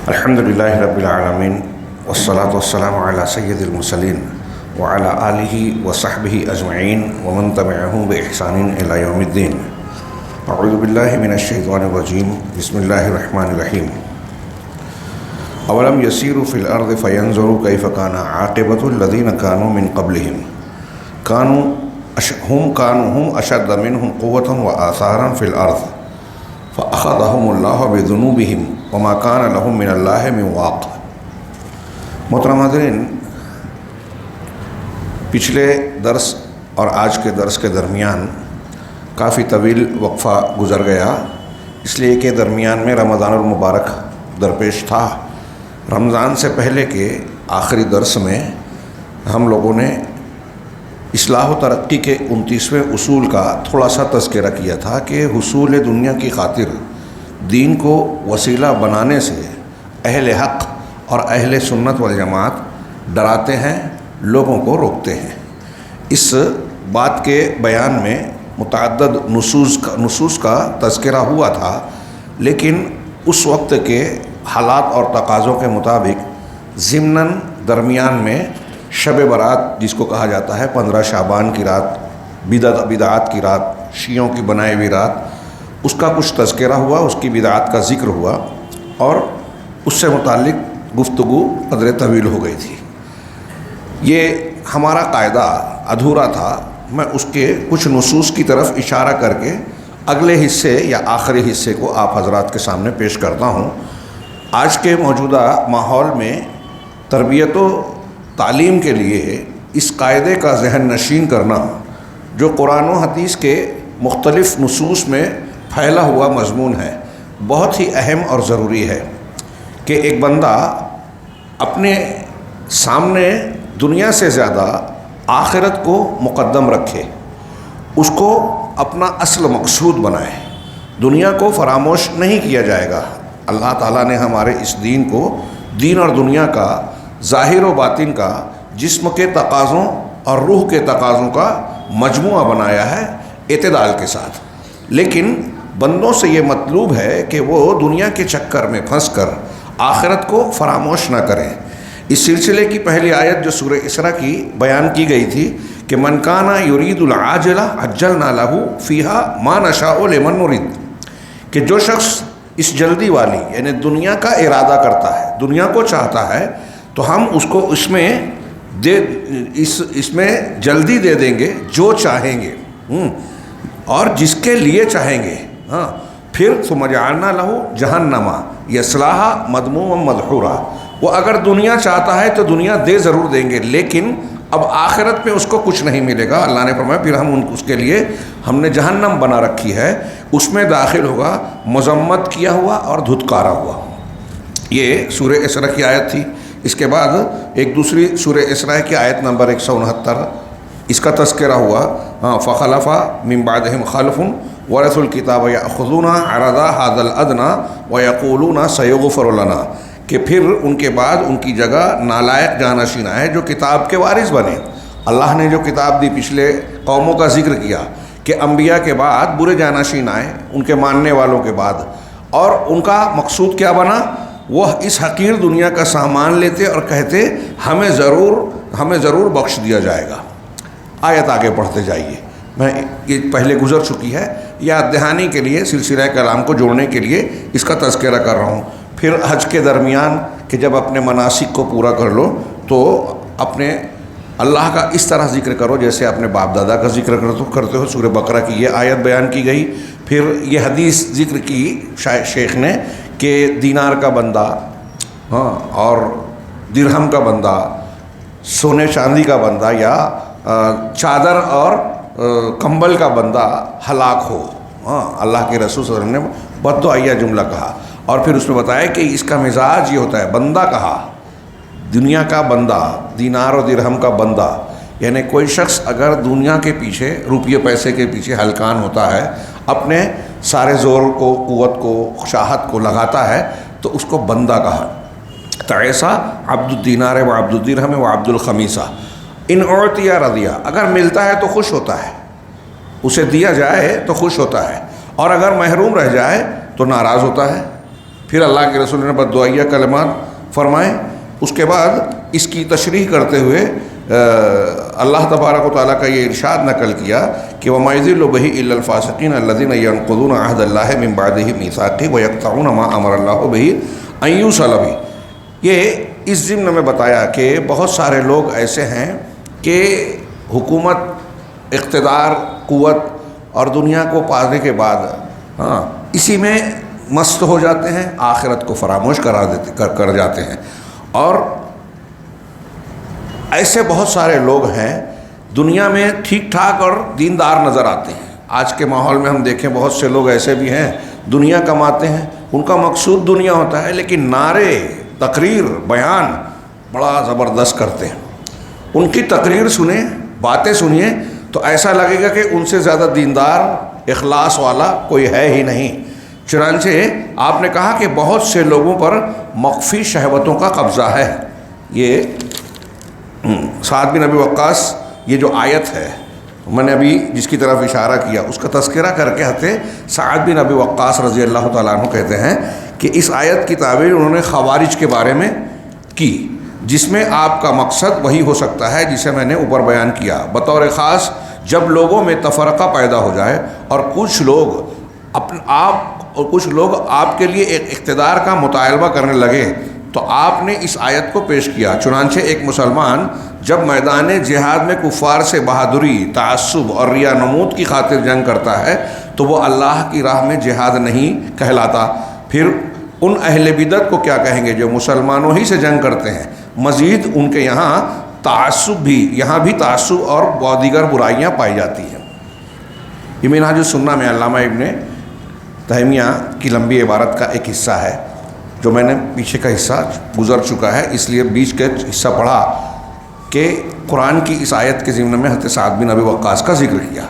الحمد للہ رب العالمین والصلاة والسلام علی سید المرسلین وعلی آلہ وصحبہ اجمعین ومن تبعہم بإحسان الی یوم الدین. اعوذ باللہ من الشیطان الرجیم. بسم اللہ الرحمن الرحیم. اولم یسیروا فی الارض فینظروا کیف کان عاقبۃ الذین کانوا من قبلہم کانوا اشد منہم قوۃ وآثارا فی الارض فأخذهم اللہ بذنوبہم وما کان لهم من اللہ من واق. محترم حاضرین، پچھلے درس اور آج کے درس کے درمیان کافی طویل وقفہ گزر گیا، اس لیے کہ درمیان میں رمضان المبارک درپیش تھا. رمضان سے پہلے کے آخری درس میں ہم لوگوں نے اصلاح و ترقی کے 29ویں اصول کا تھوڑا سا تذکرہ کیا تھا کہ حصول دنیا کی خاطر دین کو وسیلہ بنانے سے اہل حق اور اہل سنت والجماعت ڈراتے ہیں، لوگوں کو روکتے ہیں. اس بات کے بیان میں متعدد نصوص کا تذکرہ ہوا تھا، لیکن اس وقت کے حالات اور تقاضوں کے مطابق ضمناً درمیان میں شب برات، جس کو کہا جاتا ہے 15 شعبان کی رات، بدعات کی رات، شیعوں کی بنائی ہوئی رات، اس کا کچھ تذکرہ ہوا، اس کی بدعات کا ذکر ہوا اور اس سے متعلق گفتگو قدر طویل ہو گئی تھی. یہ ہمارا قاعدہ ادھورا تھا. میں اس کے کچھ نصوص کی طرف اشارہ کر کے اگلے حصے یا آخری حصے کو آپ حضرات کے سامنے پیش کرتا ہوں. آج کے موجودہ ماحول میں تربیت و تعلیم کے لیے اس قاعدے کا ذہن نشین کرنا، جو قرآن و حدیث کے مختلف نصوص میں پھیلا ہوا مضمون ہے، بہت ہی اہم اور ضروری ہے کہ ایک بندہ اپنے سامنے دنیا سے زیادہ آخرت کو مقدم رکھے، اس کو اپنا اصل مقصود بنائے. دنیا کو فراموش نہیں کیا جائے گا. اللہ تعالیٰ نے ہمارے اس دین کو دین اور دنیا کا، ظاہر و باطن کا، جسم کے تقاضوں اور روح کے تقاضوں کا مجموعہ بنایا ہے اعتدال کے ساتھ. لیکن بندوں سے یہ مطلوب ہے کہ وہ دنیا کے چکر میں پھنس کر آخرت کو فراموش نہ کریں. اس سلسلے کی پہلی آیت جو سورہ اسراء کی بیان کی گئی تھی کہ من کان یرید العاجلہ عجلنا لہ فیہا ما نشاء لمن نرید، کہ جو شخص اس جلدی والی یعنی دنیا کا ارادہ کرتا ہے، دنیا کو چاہتا ہے، تو ہم اس کو اس میں جلدی دے دیں گے جو چاہیں گے اور جس کے لیے چاہیں گے. پھر ثم جعلنا لہ جہنم یصلاھا مذموما مدحورا. وہ اگر دنیا چاہتا ہے تو دنیا دے ضرور دیں گے، لیکن اب آخرت میں اس کو کچھ نہیں ملے گا. اللہ نے فرمایا پھر اس کے لیے ہم نے جہنم بنا رکھی ہے، اس میں داخل ہوگا، مذمت کیا ہوا اور دھتکارا ہوا. یہ سورہ اسراء کی آیت تھی. اس کے بعد ایک دوسری سورہ اسراء کی آیت نمبر 169، اس کا تذکرہ ہوا فخلف من بعدہم خلف ورثوا الکتاب یأخذون عرض ھذا الادنی ویقولون سیغفر لنا، کہ پھر ان کے بعد ان کی جگہ نالائق جانشین آئے جو کتاب کے وارث بنے. اللہ نے جو کتاب دی، پچھلے قوموں کا ذکر کیا کہ انبیاء کے بعد برے جانشین آئے ان کے ماننے والوں کے بعد، اور ان کا مقصود کیا بنا؟ وہ اس حقیر دنیا کا سامان لیتے اور کہتے ہمیں ضرور بخش دیا جائے گا. آیت آگے پڑھتے جائیے. میں یہ پہلے گزر چکی ہے، یاد دہانی کے لیے، سلسلہ کلام کو جوڑنے کے لیے اس کا تذکرہ کر رہا ہوں. پھر حج کے درمیان کہ جب اپنے مناسک کو پورا کر لو تو اپنے اللہ کا اس طرح ذکر کرو جیسے اپنے باپ دادا کا ذکر کرتے ہو. سورہ بقرہ کی یہ آیت بیان کی گئی. پھر یہ حدیث ذکر کی شیخ نے کہ دینار کا بندہ اور درہم کا بندہ، سونے چاندی کا بندہ یا چادر اور کمبل کا بندہ ہلاک ہو. اللہ کے رسول صلی اللہ علیہ وسلم نے بددعائیہ جملہ کہا، اور پھر اس میں بتایا کہ اس کا مزاج یہ ہوتا ہے. بندہ کہا، دنیا کا بندہ، دینار و درہم کا بندہ، یعنی کوئی شخص اگر دنیا کے پیچھے، روپیے پیسے کے پیچھے ہلکان ہوتا ہے، اپنے سارے زور کو، قوت کو، شاہت کو لگاتا ہے، تو اس کو بندہ کہا. تعیسا عبد الدینار و عبد الدرہم و عبد الخمیسہ ان اعطی رضیہ. اگر ملتا ہے تو خوش ہوتا ہے، اسے دیا جائے تو خوش ہوتا ہے، اور اگر محروم رہ جائے تو ناراض ہوتا ہے. پھر اللہ کے رسول نے بددعائیہ کلمات فرمائے. اس کے بعد اس کی تشریح کرتے ہوئے اللہ تبارک و تعالیٰ کا یہ ارشاد نقل کیا کہ وَمَا يُضِلُّ بِهِ إِلَّا الْفَاسِقِينَ الَّذِينَ يَنقُضُونَ عَهْدَ اللَّهِ مِن بَعْدِ مِيثَاقِهِ وَيَقْطَعُونَ مَا أَمَرَ اللَّهُ بِهِ أَن يُوصَلَ بِهِ. یہ اس ضمن میں بتایا کہ بہت سارے لوگ ایسے ہیں کہ حکومت، اقتدار، قوت اور دنیا کو پانے کے بعد اسی میں مست ہو جاتے ہیں، آخرت کو فراموش کر جاتے ہیں. اور ایسے بہت سارے لوگ ہیں دنیا میں ٹھیک ٹھاک اور دیندار نظر آتے ہیں. آج کے ماحول میں ہم دیکھیں بہت سے لوگ ایسے بھی ہیں دنیا کماتے ہیں، ان کا مقصود دنیا ہوتا ہے، لیکن نعرے، تقریر، بیان بڑا زبردست کرتے ہیں. ان کی تقریر سنیں، باتیں سنیے تو ایسا لگے گا کہ ان سے زیادہ دیندار، اخلاص والا کوئی ہے ہی نہیں. چنانچہ آپ نے کہا کہ بہت سے لوگوں پر مخفی شہوتوں کا قبضہ ہے. یہ سعد بن ابی وقاص، یہ جو آیت ہے میں نے ابھی جس کی طرف اشارہ کیا اس کا تذکرہ کر کے ہتے سعد بن ابی وقاص رضی اللہ تعالیٰ عنہ کہتے ہیں کہ اس آیت کی تعبیر انہوں نے خوارج کے بارے میں کی، جس میں آپ کا مقصد وہی ہو سکتا ہے جسے میں نے اوپر بیان کیا. بطور خاص جب لوگوں میں تفرقہ پیدا ہو جائے اور کچھ لوگ آپ کے لیے ایک اقتدار کا مطالبہ کرنے لگے تو آپ نے اس آیت کو پیش کیا. چنانچہ ایک مسلمان جب میدان جہاد میں کفار سے بہادری، تعصب اور ریا نمود کی خاطر جنگ کرتا ہے تو وہ اللہ کی راہ میں جہاد نہیں کہلاتا. پھر ان اہل بدعت کو کیا کہیں گے جو مسلمانوں ہی سے جنگ کرتے ہیں. مزید ان کے یہاں بھی تعصب اور دیگر برائیاں پائی جاتی ہیں. یہ منہاج السنہ میں علامہ ابن تیمیہ کی لمبی عبارت کا ایک حصہ ہے جو میں نے پیچھے کا حصہ گزر چکا ہے، اس لیے بیچ کے حصہ پڑھا کہ قرآن کی اس آیت کے ضمن میں حضرت سعد بن ابی وقاص کا ذکر کیا.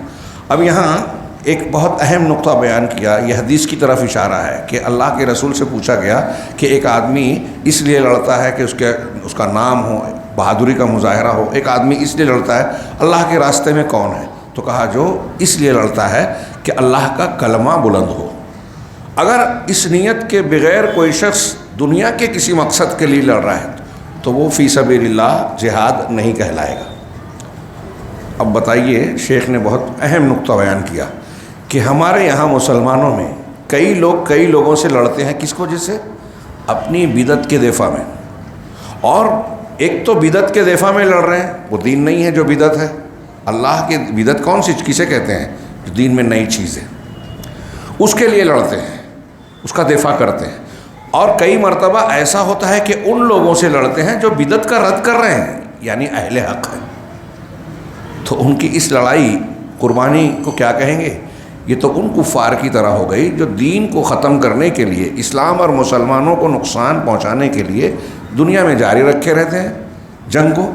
اب یہاں ایک بہت اہم نقطہ بیان کیا. یہ حدیث کی طرف اشارہ ہے کہ اللہ کے رسول سے پوچھا گیا کہ ایک آدمی اس لیے لڑتا ہے کہ اس کا نام ہو، بہادری کا مظاہرہ ہو. ایک آدمی اس لیے لڑتا ہے اللہ کے راستے میں کون ہے؟ تو کہا جو اس لیے لڑتا ہے کہ اللہ کا کلمہ بلند ہو. اگر اس نیت کے بغیر کوئی شخص دنیا کے کسی مقصد کے لیے لڑ رہا ہے تو وہ فی سبیل اللہ جہاد نہیں کہلائے گا. اب بتائیے، شیخ نے بہت اہم نقطہ بیان کیا کہ ہمارے یہاں مسلمانوں میں کئی لوگوں سے لڑتے ہیں. کس کو؟ جس سے اپنی بدعت کے دفاع میں. اور ایک تو بدعت کے دفاع میں لڑ رہے ہیں، وہ دین نہیں ہے جو بدعت ہے. اللہ کے بدعت کون سی کسے کہتے ہیں؟ جو دین میں نئی چیز ہے، اس کے لیے لڑتے ہیں، اس کا دفاع کرتے ہیں. اور کئی مرتبہ ایسا ہوتا ہے کہ ان لوگوں سے لڑتے ہیں جو بدعت کا رد کر رہے ہیں، یعنی اہل حق ہیں. تو ان کی اس لڑائی، قربانی کو کیا کہیں گے؟ یہ تو ان کفار کی طرح ہو گئی جو دین کو ختم کرنے کے لیے، اسلام اور مسلمانوں کو نقصان پہنچانے کے لیے دنیا میں جاری رکھے رہتے ہیں جنگ کو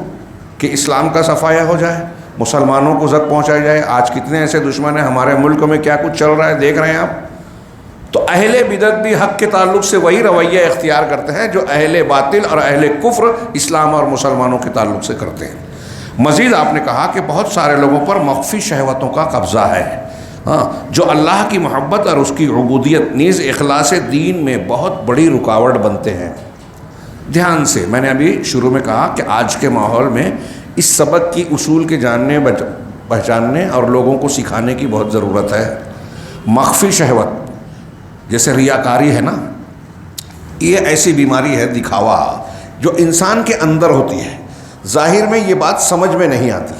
کہ اسلام کا صفایا ہو جائے، مسلمانوں کو زد پہنچایا جائے. آج کتنے ایسے دشمن ہیں ہمارے ملک میں، کیا کچھ چل رہا ہے دیکھ رہے ہیں آپ. تو اہل بدعت بھی حق کے تعلق سے وہی رویہ اختیار کرتے ہیں جو اہل باطل اور اہل کفر اسلام اور مسلمانوں کے تعلق سے کرتے ہیں. مزید آپ نے کہا کہ بہت سارے لوگوں پر مخفی شہوتوں کا قبضہ ہے، جو اللہ کی محبت اور اس کی عبودیت نیز اخلاص دین میں بہت بڑی رکاوٹ بنتے ہیں. دھیان سے، میں نے ابھی شروع میں کہا کہ آج کے ماحول میں اس سبق کی اصول کے جاننے، پہچاننے اور لوگوں کو سکھانے کی بہت ضرورت ہے. مخفی شہوت جیسے ریاکاری ہے نا، یہ ایسی بیماری ہے، دکھاوا، جو انسان کے اندر ہوتی ہے. ظاہر میں یہ بات سمجھ میں نہیں آتی.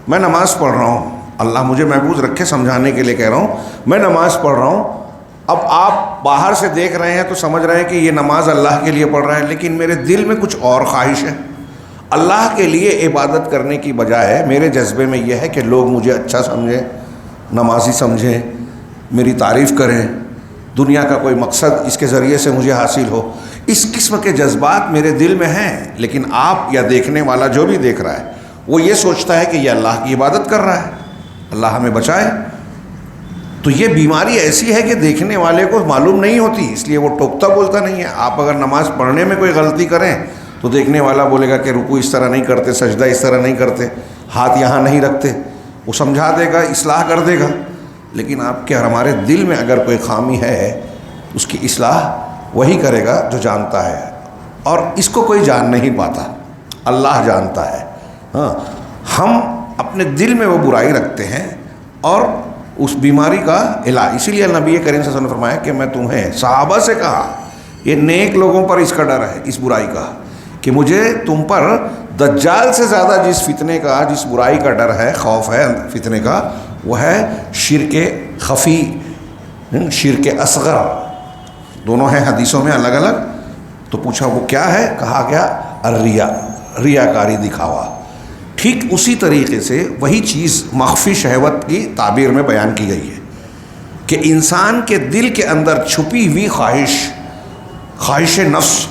میں نماز پڑھ رہا ہوں، اللہ مجھے محفوظ رکھے، سمجھانے کے لیے کہہ رہا ہوں، میں نماز پڑھ رہا ہوں. اب آپ باہر سے دیکھ رہے ہیں تو سمجھ رہے ہیں کہ یہ نماز اللہ کے لیے پڑھ رہا ہے، لیکن میرے دل میں کچھ اور خواہش ہے. اللہ کے لیے عبادت کرنے کی بجائے میرے جذبے میں یہ ہے کہ لوگ مجھے اچھا سمجھیں، نمازی سمجھیں، میری تعریف کریں، دنیا کا کوئی مقصد اس کے ذریعے سے مجھے حاصل ہو. اس قسم کے جذبات میرے دل میں ہیں، لیکن آپ یا دیکھنے والا جو بھی دیکھ رہا ہے وہ یہ سوچتا ہے کہ یہ اللہ کی عبادت کر رہا ہے، اللہ ہمیں بچائے. تو یہ بیماری ایسی ہے کہ دیکھنے والے کو معلوم نہیں ہوتی، اس لیے وہ ٹوکتا بولتا نہیں ہے. آپ اگر نماز پڑھنے میں کوئی غلطی کریں تو دیکھنے والا بولے گا کہ رکوع اس طرح نہیں کرتے، سجدہ اس طرح نہیں کرتے، ہاتھ یہاں نہیں رکھتے. وہ سمجھا دے گا، اصلاح کر دے گا. لیکن آپ کے اور ہمارے دل میں اگر کوئی خامی ہے، اس کی اصلاح وہی کرے گا جو جانتا ہے، اور اس کو کوئی جان نہیں پاتا، اللہ جانتا ہے۔ ہاں، ہم اپنے دل میں وہ برائی رکھتے ہیں اور اس بیماری کا علاج، اسی لیے نبی کریم صلی اللہ علیہ وسلم نے فرمایا کہ میں تمہیں، صحابہ سے کہا، یہ نیک لوگوں پر اس کا ڈر ہے، اس برائی کا، کہ مجھے تم پر دجال سے زیادہ جس فتنے کا، جس برائی کا ڈر ہے، خوف ہے فتنے کا، وہ ہے شرک خفی، شرک اصغر، دونوں ہیں حدیثوں میں الگ الگ۔ تو پوچھا وہ کیا ہے؟ کہا گیا الریا، ریاکاری، دکھاوا۔ ٹھیک اسی طریقے سے وہی چیز مخفی شہوت کی تعبیر میں بیان کی گئی ہے کہ انسان کے دل کے اندر چھپی ہوئی خواہش نفس،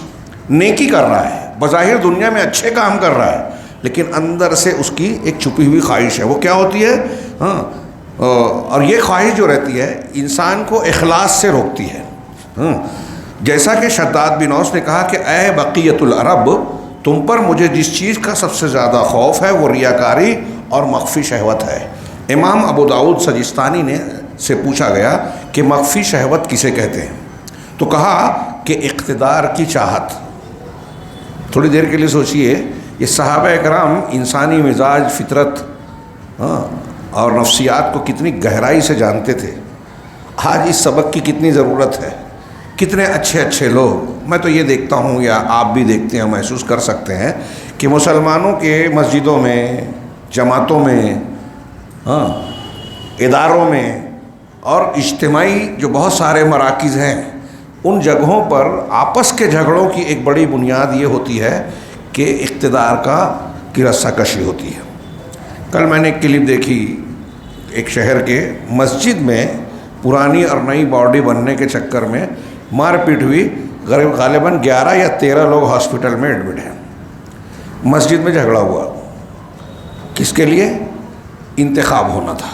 نیکی کر رہا ہے، بظاہر دنیا میں اچھے کام کر رہا ہے، لیکن اندر سے اس کی ایک چھپی ہوئی خواہش ہے۔ وہ کیا ہوتی ہے؟ ہاں، اور یہ خواہش جو رہتی ہے انسان کو اخلاص سے روکتی ہے۔ جیسا کہ شداد بن اوس نے کہا کہ اے بقیت العرب، تم پر مجھے جس چیز کا سب سے زیادہ خوف ہے وہ ریاکاری اور مخفی شہوت ہے۔ امام ابو داؤد سجستانی نے سے پوچھا گیا کہ مخفی شہوت کسے کہتے ہیں؟ تو کہا کہ اقتدار کی چاہت۔ تھوڑی دیر کے لیے سوچئے، یہ صحابہ کرام انسانی مزاج، فطرت اور نفسیات کو کتنی گہرائی سے جانتے تھے۔ آج اس سبق کی کتنی ضرورت ہے۔ کتنے اچھے اچھے لوگ، میں تو یہ دیکھتا ہوں یا آپ بھی دیکھتے ہیں، محسوس کر سکتے ہیں کہ مسلمانوں کے مسجدوں میں، جماعتوں میں، اداروں میں اور اجتماعی جو بہت سارے مراکز ہیں، ان جگہوں پر آپس کے جھگڑوں کی ایک بڑی بنیاد یہ ہوتی ہے کہ اقتدار کی رسہ کشی ہوتی ہے۔ کل میں نے ایک کلپ دیکھی، ایک شہر کے مسجد میں پرانی اور نئی باڈی بننے کے چکر میں مار پیٹ ہوئی، غالباً 11 یا 13 لوگ ہاسپٹل میں ایڈمٹ ہیں۔ مسجد میں جھگڑا ہوا، کس کے لیے؟ انتخاب ہونا تھا۔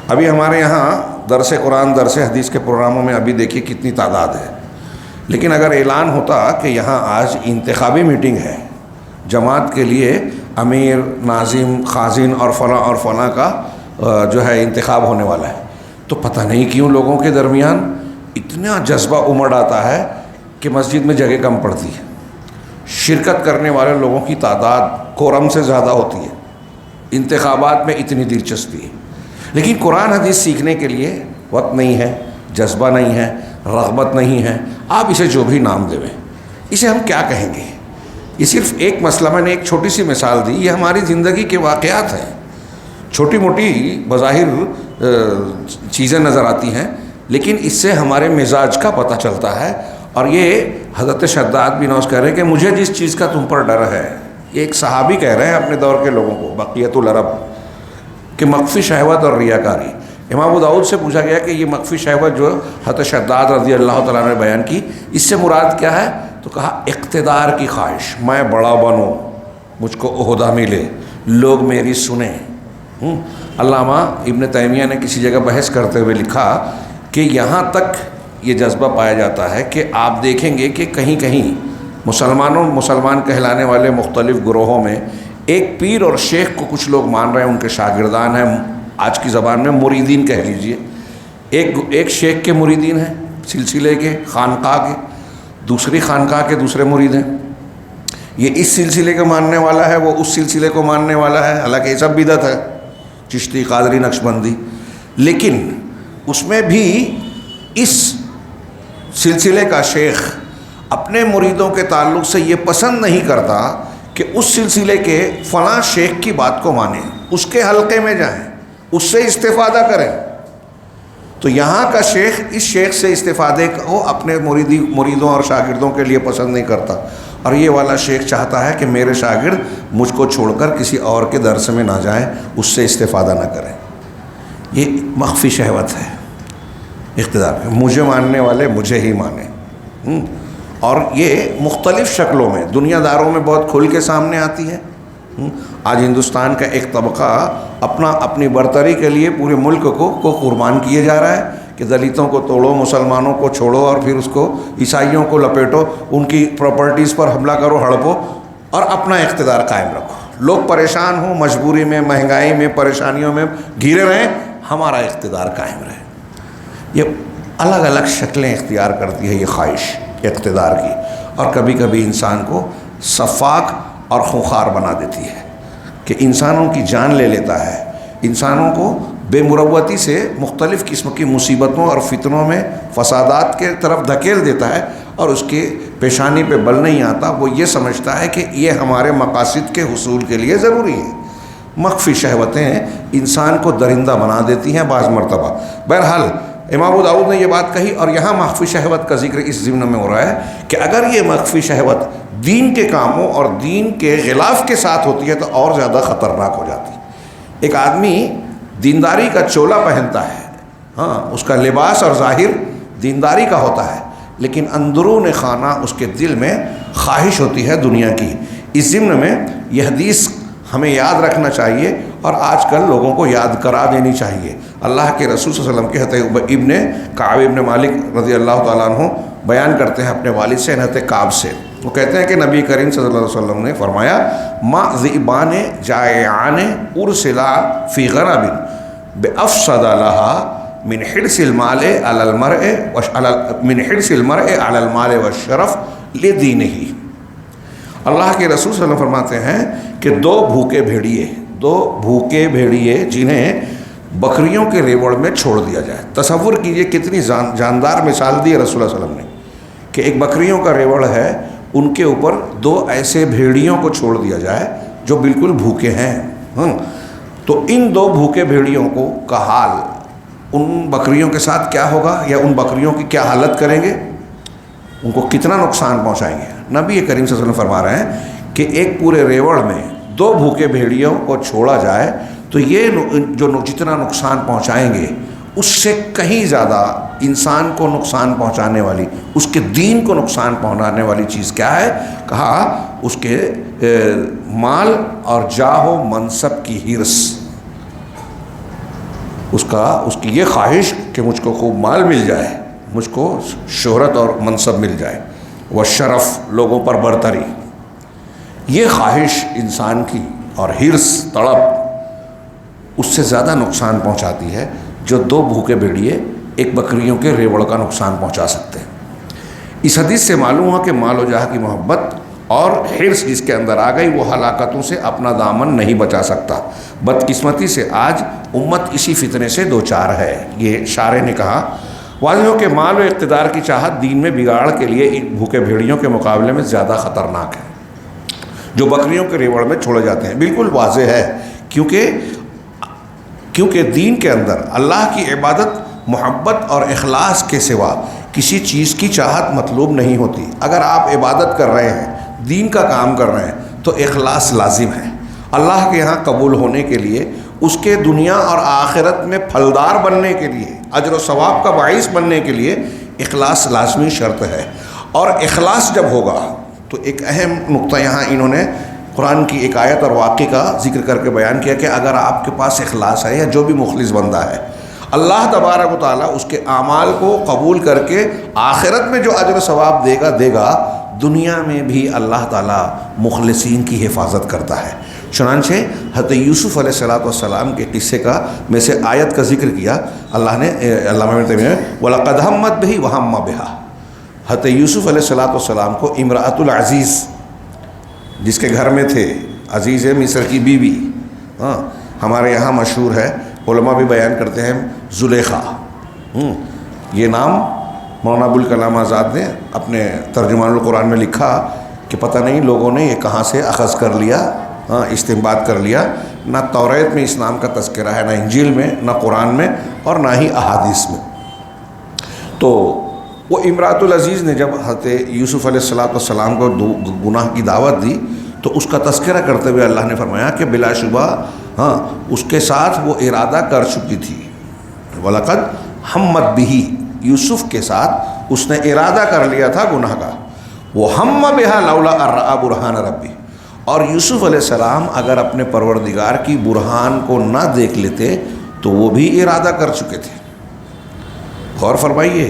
ابھی ہمارے یہاں درس قرآن، درس حدیث کے پروگراموں میں ابھی دیکھیے کتنی تعداد ہے، لیکن اگر اعلان ہوتا کہ یہاں آج انتخابی میٹنگ ہے، جماعت کے لیے امیر، ناظم، خازن اور فلاں کا جو ہے انتخاب ہونے والا ہے، تو پتہ نہیں کیوں لوگوں کے درمیان اتنا جذبہ امڑ آتا ہے کہ مسجد میں جگہ کم پڑتی ہے، شرکت کرنے والے لوگوں کی تعداد قرم سے زیادہ ہوتی ہے، انتخابات میں اتنی دلچسپی ہے، لیکن قرآن حدیث سیکھنے کے لیے وقت نہیں ہے، جذبہ نہیں ہے، رغبت نہیں ہے۔ آپ اسے جو بھی نام دیں، اسے ہم کیا کہیں گے؟ یہ صرف ایک مسئلہ، میں نے ایک چھوٹی سی مثال دی، یہ ہماری زندگی کے واقعات ہیں، چھوٹی موٹی بظاہر چیزیں نظر آتی ہیں، لیکن اس سے ہمارے مزاج کا پتہ چلتا ہے۔ اور یہ حضرت شداد بن اوس کہہ رہے ہیں کہ مجھے جس چیز کا تم پر ڈر ہے، یہ ایک صحابی کہہ رہے ہیں اپنے دور کے لوگوں کو، بقیت العرب، کہ مخفی شہوت اور ریاکاری۔ امام ابو داؤد سے پوچھا گیا کہ یہ مخفی شہوت جو حضرت شداد رضی اللہ تعالیٰ نے بیان کی، اس سے مراد کیا ہے؟ تو کہا اقتدار کی خواہش، میں بڑا بنوں، مجھ کو عہدہ ملے، لوگ میری سنیں۔ علامہ ابن تیمیہ نے کسی جگہ بحث کرتے ہوئے لکھا کہ یہاں تک یہ جذبہ پایا جاتا ہے کہ آپ دیکھیں گے کہ کہیں کہیں مسلمان کہلانے والے مختلف گروہوں میں ایک پیر اور شیخ کو کچھ لوگ مان رہے ہیں، ان کے شاگردان ہیں، آج کی زبان میں مریدین کہہ لیجئے۔ ایک شیخ کے مریدین ہیں، سلسلے کے، خانقاہ کے، دوسری خانقاہ کے دوسرے مرید ہیں۔ یہ اس سلسلے کا ماننے والا ہے، وہ اس سلسلے کو ماننے والا ہے، حالانکہ یہ سب بدعت ہے، چشتی، قادری، نقشبندی، لیکن اس میں بھی اس سلسلے کا شیخ اپنے مریدوں کے تعلق سے یہ پسند نہیں کرتا کہ اس سلسلے کے فلاں شیخ کی بات کو مانیں، اس کے حلقے میں جائیں، اس سے استفادہ کریں۔ تو یہاں کا شیخ اس شیخ سے استفادے کو اپنے مریدوں اور شاگردوں کے لیے پسند نہیں کرتا، اور یہ والا شیخ چاہتا ہے کہ میرے شاگرد مجھ کو چھوڑ کر کسی اور کے درس میں نہ جائیں، اس سے استفادہ نہ کریں۔ یہ مخفی شہوت ہے، اقتدار، مجھے ماننے والے مجھے ہی مانیں۔ اور یہ مختلف شکلوں میں دنیا داروں میں بہت کھل کے سامنے آتی ہے۔ آج ہندوستان کا ایک طبقہ اپنی برتری کے لیے پورے ملک کو قربان کیے جا رہا ہے کہ دلتوں کو توڑو، مسلمانوں کو چھوڑو، اور پھر اس کو عیسائیوں کو لپیٹو، ان کی پراپرٹیز پر حملہ کرو، ہڑپو، اور اپنا اقتدار قائم رکھو۔ لوگ پریشان ہوں، مجبوری میں، مہنگائی میں، پریشانیوں میں گھرے رہیں، ہمارا اقتدار قائم رہے۔ یہ الگ الگ شکلیں اختیار کرتی ہے یہ خواہش۔ اقتدار کی، اور کبھی کبھی انسان کو سفاک اور خوخار بنا دیتی ہے کہ انسانوں کی جان لے لیتا ہے، انسانوں کو بے مروتی سے مختلف قسم کی مصیبتوں اور فتنوں میں فسادات کے طرف دھکیل دیتا ہے، اور اس کے پیشانی پہ بل نہیں آتا، وہ یہ سمجھتا ہے کہ یہ ہمارے مقاصد کے حصول کے لیے ضروری ہے۔ مخفی شہوتیں انسان کو درندہ بنا دیتی ہیں بعض مرتبہ۔ بہرحال امام ابو داؤد نے یہ بات کہی، اور یہاں مخفی شہوت کا ذکر اس ضمن میں ہو رہا ہے کہ اگر یہ مخفی شہوت دین کے کاموں اور دین کے غلاف کے ساتھ ہوتی ہے تو اور زیادہ خطرناک ہو جاتی ہے۔ ایک آدمی دینداری کا چولا پہنتا ہے، ہاں اس کا لباس اور ظاہر دینداری کا ہوتا ہے، لیکن اندرون خانہ اس کے دل میں خواہش ہوتی ہے دنیا کی۔ اس ضمن میں یہ حدیث ہمیں یاد رکھنا چاہیے اور آج کل لوگوں کو یاد کرا دینی چاہیے۔ اللہ کے رسول صلی اللہ علیہ وسلم کے حضرت ابن کعب ابن مالک رضی اللہ تعالیٰ عنہ بیان کرتے ہیں اپنے والد سے، حضرت کعب سے، وہ کہتے ہیں کہ نبی کریم صلی اللہ علیہ وسلم نے فرمایا ما ذئبان جائعان ارسلا فی غنم بافسد لها من حرص المال علی المرء من حرص المرء علی المال والشرف لدینہ۔ اللہ کے رسول صلی اللہ علیہ وسلم فرماتے ہیں کہ دو بھوکے بھیڑیے جنہیں بکریوں کے ریوڑ میں چھوڑ دیا جائے۔ تصور کیجئے کتنی جاندار مثال دی ہے رسول اللہ صلی اللہ علیہ وسلم نے کہ ایک بکریوں کا ریوڑ ہے، ان کے اوپر دو ایسے بھیڑیوں کو چھوڑ دیا جائے جو بالکل بھوکے ہیں، تو ان دو بھوکے بھیڑیوں کا حال ان بکریوں کے ساتھ کیا ہوگا، یا ان بکریوں کی کیا حالت کریں گے، ان کو کتنا نقصان پہنچائیں گے۔ نبی کریم صلی اللہ علیہ وسلم فرما رہے ہیں کہ ایک پورے ریوڑ میں دو بھوکے بھیڑیوں کو چھوڑا جائے تو یہ جو جتنا نقصان پہنچائیں گے اس سے کہیں زیادہ انسان کو نقصان پہنچانے والی، اس کے دین کو نقصان پہنچانے والی چیز کیا ہے؟ کہا اس کے مال اور جاہ و منصب کی حرص، اس کی یہ خواہش کہ مجھ کو خوب مال مل جائے، مجھ کو شہرت اور منصب مل جائے، وہ شرف، لوگوں پر برتری، یہ خواہش انسان کی اور حرص تڑپ اس سے زیادہ نقصان پہنچاتی ہے جو دو بھوکے بھیڑیے ایک بکریوں کے ریوڑ کا نقصان پہنچا سکتے ہیں۔ اس حدیث سے معلوم ہوا کہ مال و جاہ کی محبت اور حرص جس کے اندر آ گئی وہ ہلاکتوں سے اپنا دامن نہیں بچا سکتا۔ بدقسمتی سے آج امت اسی فتنے سے دوچار ہے۔ یہ شارح نے کہا واضح ہو کہ مال و اقتدار کی چاہت دین میں بگاڑ کے لیے ان بھوکے بھیڑیوں کے مقابلے میں زیادہ خطرناک ہے جو بکریوں کے ریوڑ میں چھوڑے جاتے ہیں۔ بالکل واضح ہے کیونکہ دین کے اندر اللہ کی عبادت محبت اور اخلاص کے سوا کسی چیز کی چاہت مطلوب نہیں ہوتی۔ اگر آپ عبادت کر رہے ہیں، دین کا کام کر رہے ہیں تو اخلاص لازم ہے۔ اللہ کے ہاں قبول ہونے کے لیے، اس کے دنیا اور آخرت میں پھلدار بننے کے لیے، اجر و ثواب کا باعث بننے کے لیے اخلاص لازمی شرط ہے۔ اور اخلاص جب ہوگا تو ایک اہم نقطہ یہاں انہوں نے قرآن کی ایک آیت اور واقعے کا ذکر کر کے بیان کیا کہ اگر آپ کے پاس اخلاص ہے، یا جو بھی مخلص بندہ ہے، اللہ تبارک و تعالیٰ اس کے اعمال کو قبول کر کے آخرت میں جو اجر و ثواب دے گا، دنیا میں بھی اللہ تعالیٰ مخلصین کی حفاظت کرتا ہے۔ چنانچہ حضرت یوسف علیہ السلام کے قصے کا میں سے آیت کا ذکر کیا اللہ نے، علامہ ابن تیمیہ وَلَقَدْ هَمَّتْ بِهِ وَهَمَّ بِهَا۔ حضرت یوسف علیہ السلام کو امرأۃ العزیز، جس کے گھر میں تھے عزیز مصر کی بیوی، ہمارے یہاں مشہور ہے، علماء بھی بیان کرتے ہیں زلیخا، یہ نام مولانا ابوالکلام آزاد نے اپنے ترجمان القرآن میں لکھا کہ پتہ نہیں لوگوں نے یہ کہاں سے اخذ کر لیا، استنباط کر لیا۔ نہ توریت میں اس نام کا تذکرہ ہے، نہ انجیل میں، نہ قرآن میں، اور نہ ہی احادیث میں۔ تو وہ امرأۃ العزیز نے جب حضرت یوسف علیہ السلام کو گناہ کی دعوت دی تو اس کا تذکرہ کرتے ہوئے اللہ نے فرمایا کہ بلا شبہ اس کے ساتھ وہ ارادہ کر چکی تھی۔ وَلَقَدْ ہمت بِهِ، یوسف کے ساتھ اس نے ارادہ کر لیا تھا گناہ کا۔ وَهَمَّ بِهَا لَوْلَا أَن رَأَىٰ بُرْهَانَ رَبِّهِ، اور یوسف علیہ السلام اگر اپنے پروردگار کی برہان کو نہ دیکھ لیتے تو وہ بھی ارادہ کر چکے تھے۔ غور فرمائیے،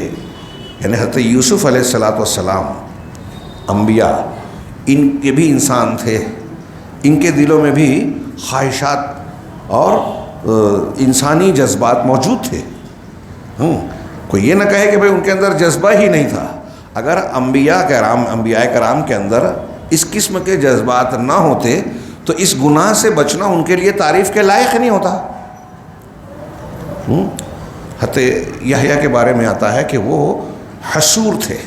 یعنی حضرت یوسف علیہ السلام انبیاء، ان کے بھی انسان تھے، ان کے دلوں میں بھی خواہشات اور انسانی جذبات موجود تھے۔ کوئی یہ نہ کہے کہ بھئی ان کے اندر جذبہ ہی نہیں تھا۔ اگر انبیاء کرام کے اندر اس قسم کے جذبات نہ ہوتے تو اس گناہ سے بچنا ان کے لیے تعریف کے لائق نہیں ہوتا۔ حضرت یحییٰ کے بارے میں آتا ہے کہ وہ حسور تھے،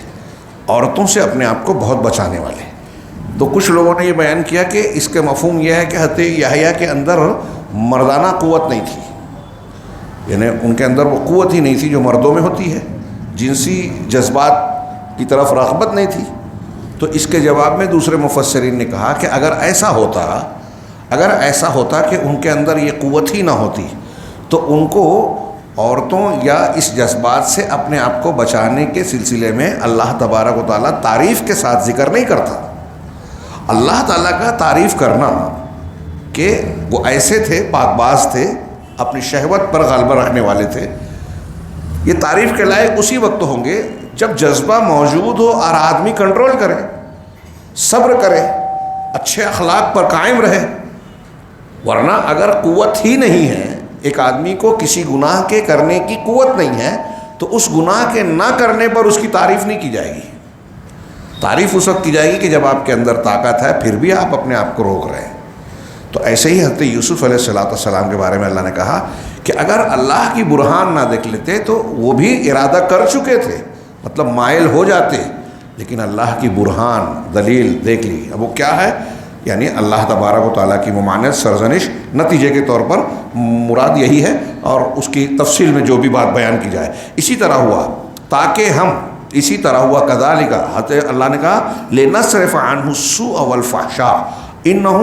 عورتوں سے اپنے آپ کو بہت بچانے والے۔ تو کچھ لوگوں نے یہ بیان کیا کہ اس کے مفہوم یہ ہے کہ حضرت یحییٰ کے اندر مردانہ قوت نہیں تھی، یعنی ان کے اندر وہ قوت ہی نہیں تھی جو مردوں میں ہوتی ہے، جنسی جذبات کی طرف رغبت نہیں تھی۔ تو اس کے جواب میں دوسرے مفسرین نے کہا کہ اگر ایسا ہوتا کہ ان کے اندر یہ قوت ہی نہ ہوتی تو ان کو عورتوں یا اس جذبات سے اپنے آپ کو بچانے کے سلسلے میں اللہ تبارک و تعالیٰ تعریف کے ساتھ ذکر نہیں کرتا۔ اللہ تعالیٰ کا تعریف کرنا کہ وہ ایسے تھے، پاک باز تھے، اپنی شہوت پر غلبہ رکھنے والے تھے، یہ تعریف کے لائق اسی وقت ہوں گے جب جذبہ موجود ہو اور آدمی کنٹرول کرے، صبر کرے، اچھے اخلاق پر قائم رہے۔ ورنہ اگر قوت ہی نہیں ہے، ایک آدمی کو کسی گناہ کے کرنے کی قوت نہیں ہے تو اس گناہ کے نہ کرنے پر اس کی تعریف نہیں کی جائے گی۔ تعریف اس وقت کی جائے گی کہ جب آپ کے اندر طاقت ہے پھر بھی آپ اپنے آپ کو روک رہے ہیں۔ تو ایسے ہی حضرت یوسف علیہ السلام کے بارے میں اللہ نے کہا کہ اگر اللہ کی برہان نہ دیکھ لیتے تو وہ بھی ارادہ کر چکے تھے، مطلب مائل ہو جاتے، لیکن اللہ کی برہان دلیل دیکھ لی۔ اب وہ کیا ہے؟ یعنی اللہ تبارک و تعالیٰ کی ممانعت، سرزنش، نتیجے کے طور پر مراد یہی ہے، اور اس کی تفصیل میں جو بھی بات بیان کی جائے۔ اسی طرح ہوا کذالک، اللہ نے کہا لنصرف عنہ السوء والفحشاء انہ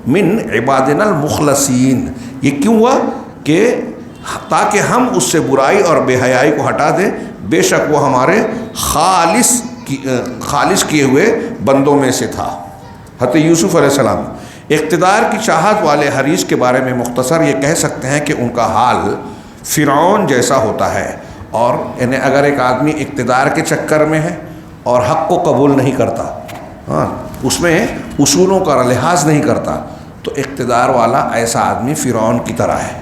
من عبادنا المخلصین۔ یہ کیوں ہوا؟ کہ تاکہ ہم اس سے برائی اور بے حیائی کو ہٹا دیں، بے شک وہ ہمارے خالص کیے ہوئے بندوں میں سے تھا۔ حضرت یوسف علیہ السلام اقتدار کی چاہت والے حریص کے بارے میں مختصر یہ کہہ سکتے ہیں کہ ان کا حال فرعون جیسا ہوتا ہے، اور یعنی اگر ایک آدمی اقتدار کے چکر میں ہے اور حق کو قبول نہیں کرتا، اس میں اصولوں کا لحاظ نہیں کرتا، تو اقتدار والا ایسا آدمی فرعون کی طرح ہے۔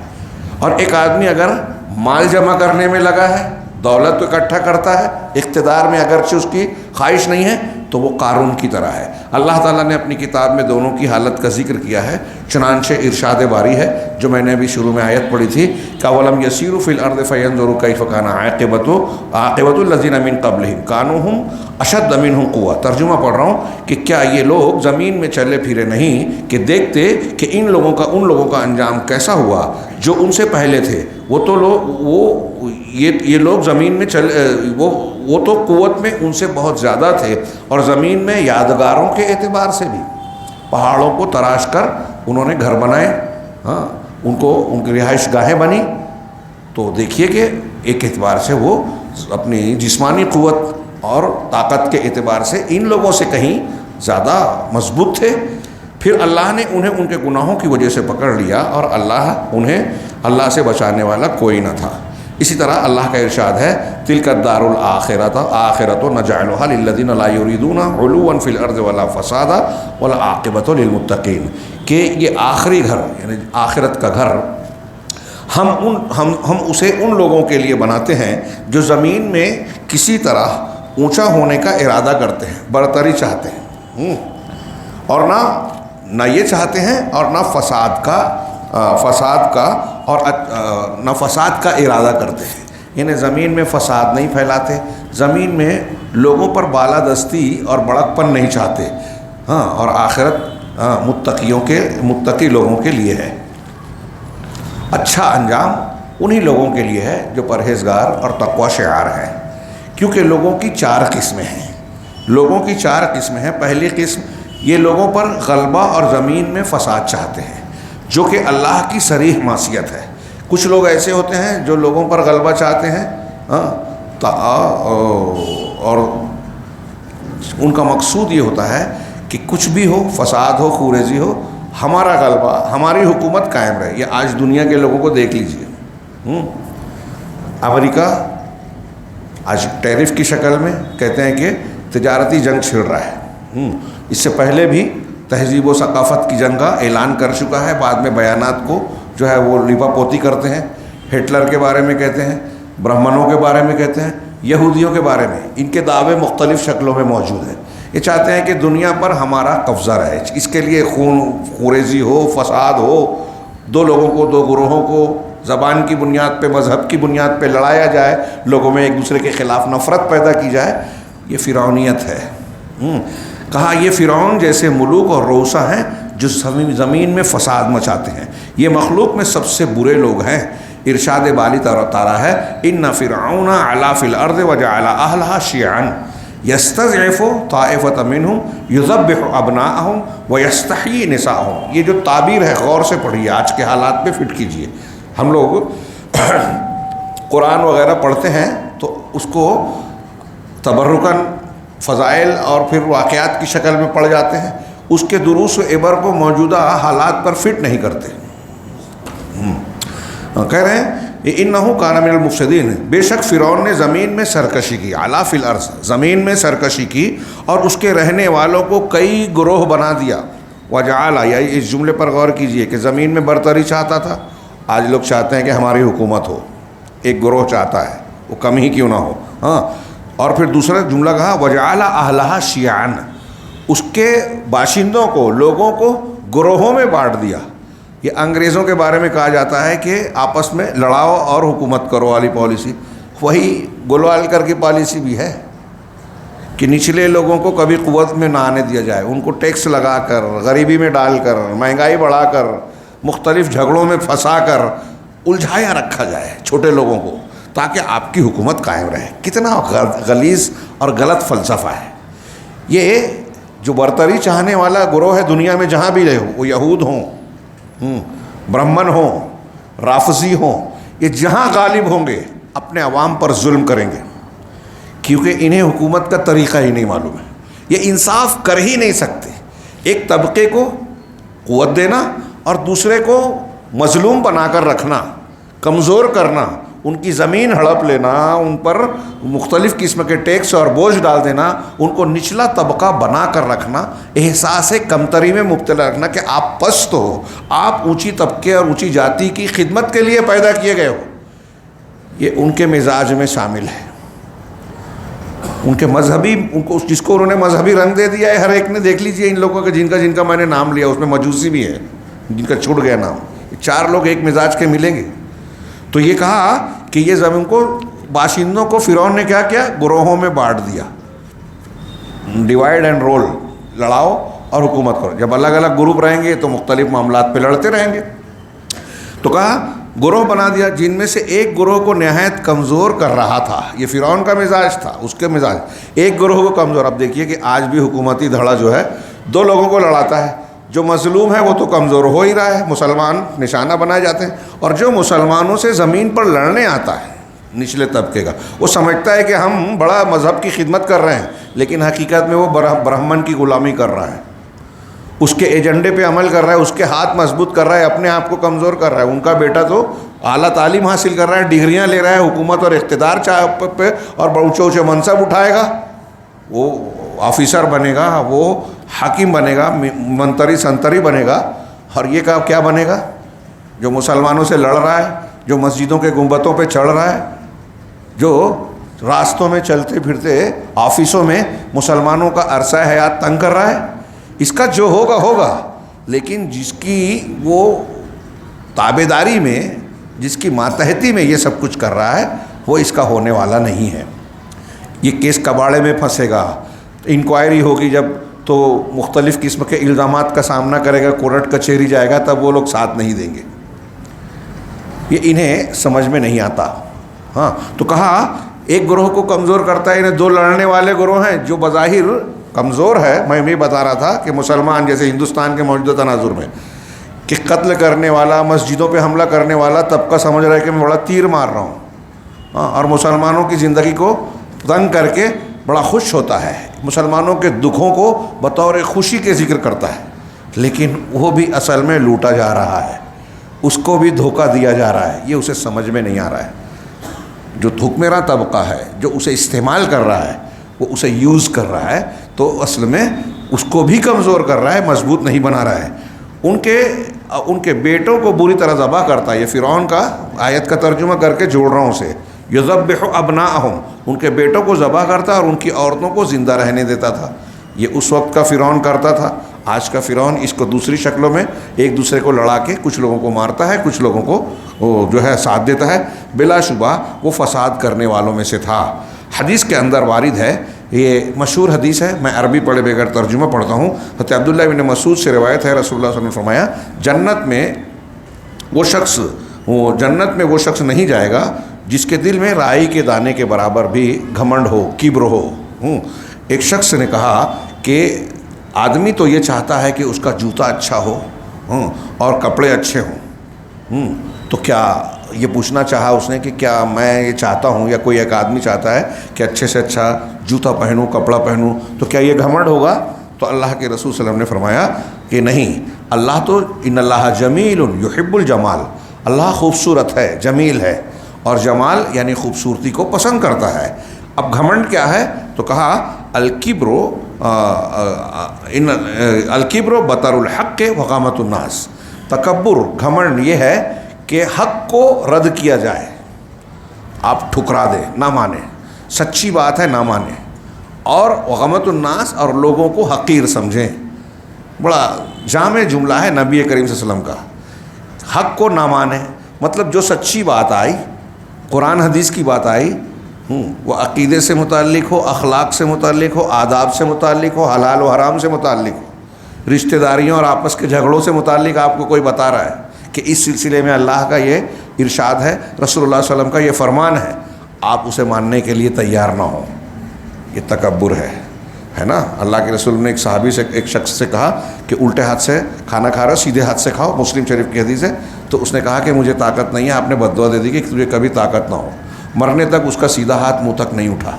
اور ایک آدمی اگر مال جمع کرنے میں لگا ہے، دولت تو اکٹھا کرتا ہے، اقتدار میں اگرچہ اس کی خواہش نہیں ہے، تو وہ قارون کی طرح ہے۔ اللہ تعالیٰ نے اپنی کتاب میں دونوں کی حالت کا ذکر کیا ہے، چنانچہ ارشاد باری ہے جو میں نے ابھی شروع میں آیت پڑھی تھی کہ وَلَمْ يَسِيرُوا فِي الْأَرْضِ فَيَنْظُرُوا كَيْفَ كَانَ عَاقِبَةُ الَّذِينَ مِنْ قَبْلِهِمْ كَانُوا هُمْ أَشَدَّ مِنْهُمْ قُوَّةً۔ ترجمہ پڑھ رہا ہوں کہ کیا یہ لوگ زمین میں چلے پھرے نہیں کہ دیکھتے کہ ان لوگوں کا انجام کیسا ہوا جو ان سے پہلے تھے۔ یہ لوگ زمین میں وہ تو قوت میں ان سے بہت زیادہ تھے، اور زمین میں یادگاروں کے اعتبار سے بھی پہاڑوں کو تراش کر انہوں نے گھر بنائے، ان کی رہائش گاہیں بنی۔ تو دیکھیے کہ ایک اعتبار سے وہ اپنی جسمانی قوت اور طاقت کے اعتبار سے ان لوگوں سے کہیں زیادہ مضبوط تھے۔ پھر اللہ نے انہیں ان کے گناہوں کی وجہ سے پکڑ لیا، اور اللہ سے بچانے والا کوئی نہ تھا۔ اسی طرح اللہ کا ارشاد ہے تلک الدار الآخرۃ نجعلها للذین لا یریدون علوا فی الارض ولا فسادا والعاقبۃ للمتقین، کہ یہ آخری گھر یعنی آخرت کا گھر ہم اسے ان لوگوں کے لیے بناتے ہیں جو زمین میں کسی طرح اونچا ہونے کا ارادہ کرتے ہیں، برتری چاہتے ہیں، اور نہ یہ چاہتے ہیں اور نہ فساد کا ارادہ کرتے ہیں، یعنی زمین میں فساد نہیں پھیلاتے، زمین میں لوگوں پر بالادستی اور بڑکپن نہیں چاہتے، اور آخرت متقی لوگوں کے لیے ہے۔ اچھا انجام انہی لوگوں کے لیے ہے جو پرہیزگار اور تقوی شعار ہیں، کیونکہ لوگوں کی چار قسمیں ہیں۔ پہلی قسم یہ لوگوں پر غلبہ اور زمین میں فساد چاہتے ہیں، جو کہ اللہ کی صریح معصیت ہے۔ کچھ لوگ ایسے ہوتے ہیں جو لوگوں پر غلبہ چاہتے ہیں، اور ان کا مقصود یہ ہوتا ہے کہ کچھ بھی ہو، فساد ہو، خوریزی ہو، ہمارا غلبہ، ہماری حکومت قائم رہے۔ یہ آج دنیا کے لوگوں کو دیکھ لیجئے، امریکہ آج ٹیرف کی شکل میں کہتے ہیں کہ تجارتی جنگ چھڑ رہا ہے، اس سے پہلے بھی تہذیب و ثقافت کی جنگ کا اعلان کر چکا ہے، بعد میں بیانات کو وہ لیپا پوتی کرتے ہیں، ہٹلر کے بارے میں کہتے ہیں، برہمنوں کے بارے میں کہتے ہیں، یہودیوں کے بارے میں ان کے دعوے مختلف شکلوں میں موجود ہیں. یہ چاہتے ہیں کہ دنیا پر ہمارا قبضہ رہے. اس کے لیے خون خوریزی ہو، فساد ہو، دو لوگوں کو، دو گروہوں کو زبان کی بنیاد پہ، مذہب کی بنیاد پہ لڑایا جائے، لوگوں میں ایک دوسرے کے خلاف نفرت پیدا کی جائے. یہ فرعونیت ہے. کہا یہ فرعون جیسے ملوک اور رؤسا ہیں جو زمین میں فساد مچاتے ہیں. یہ مخلوق میں سب سے برے لوگ ہیں. ارشاد بالی تعالیٰ ہے ان فرعون علا فی الارض وجعل اہلہا شیعا یستضعف طائفۃ منہم یذبح ابناءہم ویستحیی نساءہم. یہ جو تعبیر ہے غور سے پڑھیے، آج کے حالات پہ فٹ کیجئے. ہم لوگ قرآن وغیرہ پڑھتے ہیں تو اس کو تبرکاً فضائل اور پھر واقعات کی شکل میں پڑھ جاتے ہیں، اس کے دروس و عبر کو موجودہ حالات پر فٹ نہیں کرتے. کہہ رہے ہیں انہو کان من المفسدین، بے شک فرعون نے زمین میں سرکشی کی. علا فی الارض، زمین میں سرکشی کی اور اس کے رہنے والوں کو کئی گروہ بنا دیا. وجعل، یعنی اس جملے پر غور کیجئے کہ زمین میں برتری چاہتا تھا. آج لوگ چاہتے ہیں کہ ہماری حکومت ہو، ایک گروہ چاہتا ہے، وہ کم ہی کیوں نہ ہو. ہاں، اور پھر دوسرا جملہ کہا وجعل اہلہا شیعا، اس کے باشندوں کو، لوگوں کو گروہوں میں بانٹ دیا. یہ انگریزوں کے بارے میں کہا جاتا ہے کہ آپس میں لڑاؤ اور حکومت کرو والی پالیسی. وہی گلوالکر کی پالیسی بھی ہے کہ نچلے لوگوں کو کبھی قوت میں نہ آنے دیا جائے، ان کو ٹیکس لگا کر، غریبی میں ڈال کر، مہنگائی بڑھا کر، مختلف جھگڑوں میں پھنسا کر الجھایا رکھا جائے چھوٹے لوگوں کو، تاکہ آپ کی حکومت قائم رہے. کتنا غلیظ اور غلط فلسفہ ہے. یہ جو برتری چاہنے والا گروہ ہے دنیا میں جہاں بھی رہے ہو، وہ یہود ہوں، برہمن ہوں، رافضی ہوں، یہ جہاں غالب ہوں گے اپنے عوام پر ظلم کریں گے، کیونکہ انہیں حکومت کا طریقہ ہی نہیں معلوم ہے. یہ انصاف کر ہی نہیں سکتے. ایک طبقے کو قوت دینا اور دوسرے کو مظلوم بنا کر رکھنا، کمزور کرنا، ان کی زمین ہڑپ لینا، ان پر مختلف قسم کے ٹیکس اور بوجھ ڈال دینا، ان کو نچلا طبقہ بنا کر رکھنا، احساس کمتری میں مبتلا رکھنا کہ آپ پست ہو، آپ اونچی طبقے اور اونچی جاتی کی خدمت کے لیے پیدا کیے گئے ہو. یہ ان کے مزاج میں شامل ہے. ان کے مذہبی، ان کو جس کو انہوں نے مذہبی رنگ دے دیا ہے، ہر ایک نے دیکھ لیجئے ان لوگوں کے جن کا میں نے نام لیا اس میں مجوسی بھی ہے، جن کا چھوٹ گیا نام. چار لوگ ایک مزاج کے ملیں گے. تو یہ کہا کہ یہ زمین کو، باشندوں کو فرعون نے کیا کیا؟ گروہوں میں بانٹ دیا. ڈیوائیڈ اینڈ رول، لڑاؤ اور حکومت کرو. جب الگ الگ گروپ رہیں گے تو مختلف معاملات پہ لڑتے رہیں گے. تو کہا گروہ بنا دیا جن میں سے ایک گروہ کو نہایت کمزور کر رہا تھا. یہ فرعون کا مزاج تھا، اس کے مزاج ایک گروہ کو کمزور. اب دیکھیے کہ آج بھی حکومتی دھڑا جو ہے دو لوگوں کو لڑاتا ہے. جو مظلوم ہے وہ تو کمزور ہو ہی رہا ہے، مسلمان نشانہ بنائے جاتے ہیں. اور جو مسلمانوں سے زمین پر لڑنے آتا ہے نچلے طبقے کا، وہ سمجھتا ہے کہ ہم بڑا مذہب کی خدمت کر رہے ہیں، لیکن حقیقت میں وہ برہمن کی غلامی کر رہا ہے، اس کے ایجنڈے پہ عمل کر رہا ہے، اس کے ہاتھ مضبوط کر رہا ہے، اپنے آپ کو کمزور کر رہا ہے. ان کا بیٹا تو اعلیٰ تعلیم حاصل کر رہا ہے، ڈگریاں لے رہا ہے، حکومت اور اقتدار پہ اور اونچے اونچے منصب اٹھائے گا، وہ آفیسر بنے گا، وہ حاکم بنے گا، منتری سنتری بنے گا. اور یہ کیا بنے گا؟ جو مسلمانوں سے لڑ رہا ہے، جو مسجدوں کے گنبدوں پہ چڑھ رہا ہے، جو راستوں میں چلتے پھرتے آفسوں میں مسلمانوں کا عرصہ حیات تنگ کر رہا ہے. اس کا جو ہوگا ہوگا، لیکن جس کی وہ تابعداری میں، جس کی ماتحتی میں یہ سب کچھ کر رہا ہے، وہ اس کا ہونے والا نہیں ہے. یہ کیس کباڑے میں پھنسے گا، انکوائری ہوگی جب تو مختلف قسم کے الزامات کا سامنا کرے گا، کورٹ کچہری جائے گا، تب وہ لوگ ساتھ نہیں دیں گے. یہ انہیں سمجھ میں نہیں آتا. ہاں، تو کہا ایک گروہ کو کمزور کرتا ہے. انہیں دو لڑنے والے گروہ ہیں جو بظاہر کمزور ہے. میں بھی بتا رہا تھا کہ مسلمان جیسے ہندوستان کے موجودہ تناظر میں کہ قتل کرنے والا، مسجدوں پہ حملہ کرنے والا طبقہ سمجھ رہا ہے کہ میں بڑا تیر مار رہا ہوں، اور مسلمانوں کی زندگی کو تنگ کر کے بڑا خوش ہوتا ہے، مسلمانوں کے دکھوں کو بطور خوشی کے ذکر کرتا ہے. لیکن وہ بھی اصل میں لوٹا جا رہا ہے، اس کو بھی دھوکہ دیا جا رہا ہے. یہ اسے سمجھ میں نہیں آ رہا ہے. جو حکمراں طبقہ ہے، جو اسے استعمال کر رہا ہے، وہ اسے یوز کر رہا ہے، تو اصل میں اس کو بھی کمزور کر رہا ہے، مضبوط نہیں بنا رہا ہے. ان کے بیٹوں کو بری طرح ذبح کرتا ہے. یہ فرعون کا آیت کا ترجمہ کر کے جوڑ رہا ہوں اسے. یذبح ابناءہم، ان کے بیٹوں کو ذبح کرتا اور ان کی عورتوں کو زندہ رہنے دیتا تھا۔ یہ اس وقت کا فرعون کرتا تھا۔ آج کا فرعون اس کو دوسری شکلوں میں ایک دوسرے کو لڑا کے کچھ لوگوں کو مارتا ہے، کچھ لوگوں کو جو ہے ساتھ دیتا ہے۔ بلا شبہ وہ فساد کرنے والوں میں سے تھا۔ حدیث کے اندر وارد ہے، یہ مشہور حدیث ہے، میں عربی پڑھے بغیر ترجمہ پڑھتا ہوں۔ حضرت عبداللہ بن مسعود سے روایت ہے، رسول اللہ صلی اللہ علیہ وسلم نے فرمایا جنت میں وہ شخص نہیں جائے گا جس کے دل میں رائی کے دانے کے برابر بھی گھمنڈ ہو، کبر ہو۔ ایک شخص نے کہا کہ آدمی تو یہ چاہتا ہے کہ اس کا جوتا اچھا ہو اور کپڑے اچھے ہوں، تو کیا یہ پوچھنا چاہا اس نے کہ کیا میں یہ چاہتا ہوں یا کوئی ایک آدمی چاہتا ہے کہ اچھے سے اچھا جوتا پہنوں، کپڑا پہنوں، تو کیا یہ گھمنڈ ہوگا؟ تو اللہ کے رسول صلی اللہ علیہ وسلم نے فرمایا کہ نہیں، اللہ تو ان اللہ جمیل یحب الجمال، اللہ خوبصورت ہے، جمیل ہے، اور جمال یعنی خوبصورتی کو پسند کرتا ہے۔ اب گھمنڈ کیا ہے؟ تو کہا الکبر بطر الحق وغامت الناس، تکبر، گھمنڈ یہ ہے کہ حق کو رد کیا جائے، آپ ٹھکرا دیں، نہ مانیں، سچی بات ہے نہ مانیں، اور وغامت الناس، اور لوگوں کو حقیر سمجھیں۔ بڑا جامع جملہ ہے نبی کریم صلی اللہ علیہ وسلم کا۔ حق کو نہ مانیں مطلب جو سچی بات آئی، قرآن حدیث کی بات آئی، وہ عقیدے سے متعلق ہو، اخلاق سے متعلق ہو، آداب سے متعلق ہو، حلال و حرام سے متعلق ہو، رشتہ داریوں اور آپس کے جھگڑوں سے متعلق آپ کو کوئی بتا رہا ہے کہ اس سلسلے میں اللہ کا یہ ارشاد ہے، رسول اللہ صلی اللہ علیہ وسلم کا یہ فرمان ہے، آپ اسے ماننے کے لیے تیار نہ ہوں، یہ تکبر ہے نا۔ اللہ کے رسول نے ایک صحابی سے، ایک شخص سے کہا کہ الٹے ہاتھ سے کھانا کھا رہا، سیدھے ہاتھ سے کھاؤ، مسلم شریف کی حدیث ہے۔ تو اس نے کہا کہ مجھے طاقت نہیں ہے، آپ نے بد دعا دے دی کہ تجھے کبھی طاقت نہ ہو۔ مرنے تک اس کا سیدھا ہاتھ منہ تک نہیں اٹھا۔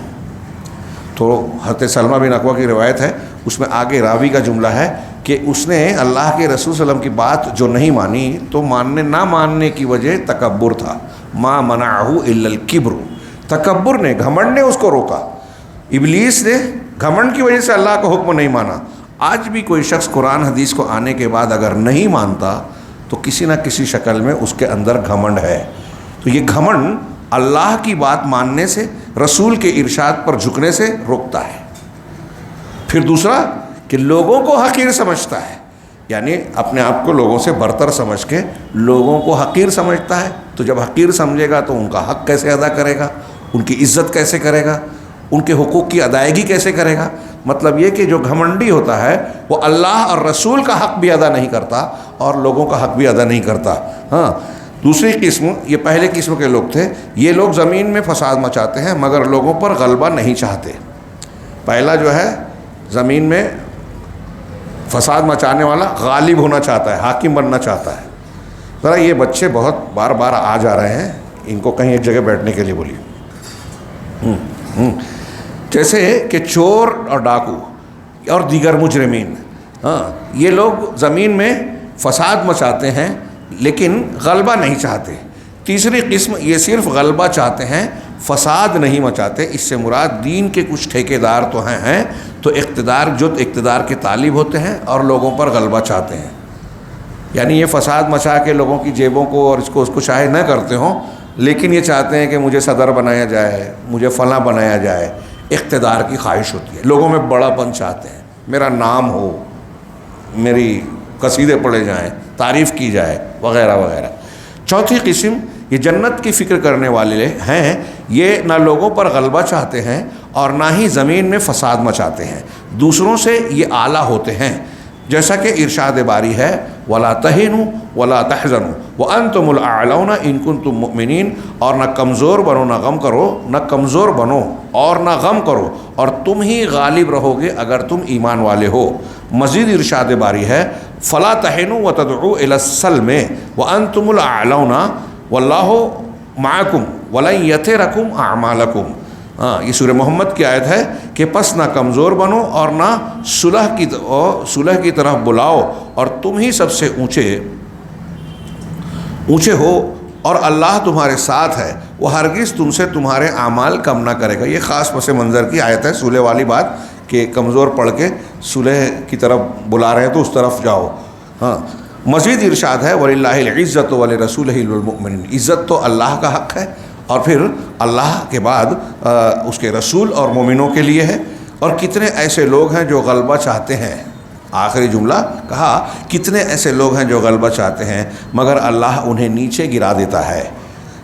تو حضرت سلمہ بن اکوع کی روایت ہے، اس میں آگے راوی کا جملہ ہے کہ اس نے اللہ کے رسول صلی اللہ علیہ وسلم کی بات جو نہیں مانی تو نہ ماننے کی وجہ تکبر تھا۔ ما منعہ الا الکبر، تکبر نے، گھمنڈ نے اس کو روکا۔ ابلیس نے گھمنڈ کی وجہ سے اللہ کا حکم نہیں مانا۔ آج بھی کوئی شخص قرآن حدیث کو آنے کے بعد اگر نہیں مانتا تو کسی نہ کسی شکل میں اس کے اندر گھمنڈ ہے۔ تو یہ گھمنڈ اللہ کی بات ماننے سے، رسول کے ارشاد پر جھکنے سے روکتا ہے۔ پھر دوسرا کہ لوگوں کو حقیر سمجھتا ہے، یعنی اپنے آپ کو لوگوں سے برتر سمجھ کے لوگوں کو حقیر سمجھتا ہے۔ تو جب حقیر سمجھے گا تو ان کا حق کیسے ادا کرے گا، ان کی عزت کیسے کرے گا، ان کے حقوق کی ادائیگی کیسے کرے گا؟ مطلب یہ کہ جو گھمنڈی ہوتا ہے وہ اللہ اور رسول کا حق بھی ادا نہیں کرتا اور لوگوں کا حق بھی ادا نہیں کرتا۔ ہاں، دوسری قسم، یہ پہلے قسم کے لوگ تھے، یہ لوگ زمین میں فساد مچاتے ہیں مگر لوگوں پر غلبہ نہیں چاہتے۔ پہلا جو ہے زمین میں فساد مچانے والا غالب ہونا چاہتا ہے، حاکم بننا چاہتا ہے۔ ذرا یہ بچے بہت بار بار آ جا رہے ہیں، ان کو کہیں ایک جگہ بیٹھنے کے لیے بولیے۔ جیسے کہ چور اور ڈاکو اور دیگر مجرمین، یہ لوگ زمین میں فساد مچاتے ہیں لیکن غلبہ نہیں چاہتے۔ تیسری قسم، یہ صرف غلبہ چاہتے ہیں، فساد نہیں مچاتے۔ اس سے مراد دین کے کچھ ٹھیکیدار تو ہیں تو اقتدار کے طالب ہوتے ہیں اور لوگوں پر غلبہ چاہتے ہیں، یعنی یہ فساد مچا کے لوگوں کی جیبوں کو اور اس کو شاہد نہ کرتے ہوں، لیکن یہ چاہتے ہیں کہ مجھے صدر بنایا جائے، مجھے فلاں بنایا جائے۔ اقتدار کی خواہش ہوتی ہے، لوگوں میں بڑا پن چاہتے ہیں، میرا نام ہو، میری قصیدے پڑھے جائیں، تعریف کی جائے، وغیرہ وغیرہ۔ چوتھی قسم، یہ جنت کی فکر کرنے والے ہیں، یہ نہ لوگوں پر غلبہ چاہتے ہیں اور نہ ہی زمین میں فساد مچاتے ہیں، دوسروں سے یہ اعلیٰ ہوتے ہیں، جیسا کہ ارشاد باری ہے وَلَا تَهِنُوا وَلَا تَحْزَنُوا وَأَنْتُمُ الْأَعْلَوْنَ إِن كُنتُم مُؤْمِنِينَ، اور نہ کمزور بنو نہ غم کرو، نہ کمزور بنو اور نہ غم کرو، اور تم ہی غالب رہو گے اگر تم ایمان والے ہو۔ مزید ارشاد باری ہے فَلَا تَهِنُوا وَتَدْعُوا إِلَى السَّلْمِ وَأَنْتُمُ الْأَعْلَوْنَ وَاللَّهُ مَعَكُمْ وَلَن يَتِرَكُمْ أَعْمَالَكُمْ۔ یہ سورہ محمد کی آیت ہے کہ پس نہ کمزور بنو اور نہ صلح کی طرف بلاؤ، اور تم ہی سب سے اونچے ہو، اور اللہ تمہارے ساتھ ہے، وہ ہرگز تم سے تمہارے اعمال کم نہ کرے گا۔ یہ خاص پس منظر کی آیت ہے، صلح والی بات کہ کمزور پڑھ کے صلح کی طرف بلا رہے ہیں تو اس طرف جاؤ۔ ہاں، مزید ارشاد ہے وَلِلَّهِ الْعِزَّةُ وَلِرَسُولِهِ وَلِلْمُؤْمِنِينَ، عزت تو اللہ کا حق ہے اور پھر اللہ کے بعد اس کے رسول اور مومنوں کے لیے ہے، اور کتنے ایسے لوگ ہیں جو غلبہ چاہتے ہیں۔ آخری جملہ کہا کتنے ایسے لوگ ہیں جو غلبہ چاہتے ہیں مگر اللہ انہیں نیچے گرا دیتا ہے،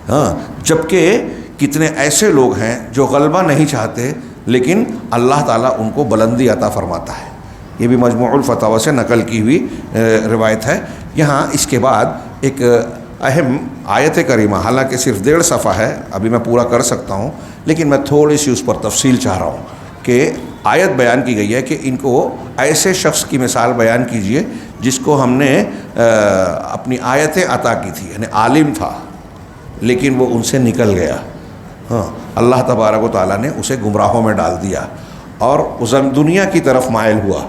ہاں، جبکہ کتنے ایسے لوگ ہیں جو غلبہ نہیں چاہتے لیکن اللہ تعالیٰ ان کو بلندی عطا فرماتا ہے۔ یہ بھی مجموع الفتاوی سے نقل کی ہوئی روایت ہے۔ یہاں اس کے بعد ایک اہم آیت کریمہ، حالانکہ صرف 1.5 صفحہ ہے، ابھی میں پورا کر سکتا ہوں لیکن میں تھوڑی سی اس پر تفصیل چاہ رہا ہوں کہ آیت بیان کی گئی ہے کہ ان کو ایسے شخص کی مثال بیان کیجئے جس کو ہم نے اپنی آیتیں عطا کی تھی، یعنی عالم تھا لیکن وہ ان سے نکل گیا، ہاں، اللہ تبارک و تعالیٰ نے اسے گمراہوں میں ڈال دیا اور دنیا کی طرف مائل ہوا،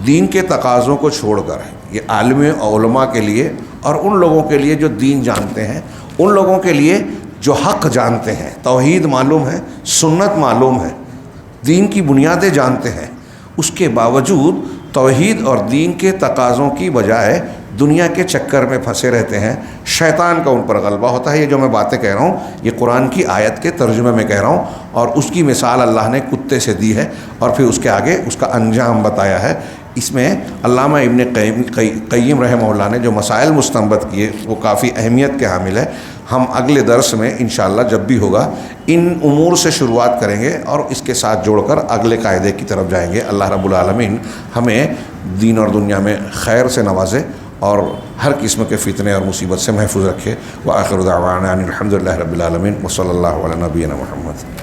دین کے تقاضوں کو چھوڑ کر۔ یہ عالم اور علماء کے لیے اور ان لوگوں کے لیے جو دین جانتے ہیں، ان لوگوں کے لیے جو حق جانتے ہیں، توحید معلوم ہے، سنت معلوم ہے، دین کی بنیادیں جانتے ہیں، اس کے باوجود توحید اور دین کے تقاضوں کی بجائے دنیا کے چکر میں پھنسے رہتے ہیں، شیطان کا ان پر غلبہ ہوتا ہے۔ یہ جو میں باتیں کہہ رہا ہوں یہ قرآن کی آیت کے ترجمے میں کہہ رہا ہوں، اور اس کی مثال اللہ نے کتے سے دی ہے اور پھر اس کے آگے اس کا انجام بتایا ہے۔ اس میں علامہ ابن قیم رحمہ اللہ نے جو مسائل مستنبط کیے وہ کافی اہمیت کے حامل ہے۔ ہم اگلے درس میں انشاءاللہ جب بھی ہوگا ان امور سے شروعات کریں گے اور اس کے ساتھ جوڑ کر اگلے قاعدے کی طرف جائیں گے۔ اللہ رب العالمین ہمیں دین اور دنیا میں خیر سے نوازے اور ہر قسم کے فتنے اور مصیبت سے محفوظ رکھے۔ وآخر دعوانا ان الحمد للہ رب العالمین وصلی اللہ علی نبینا محمد۔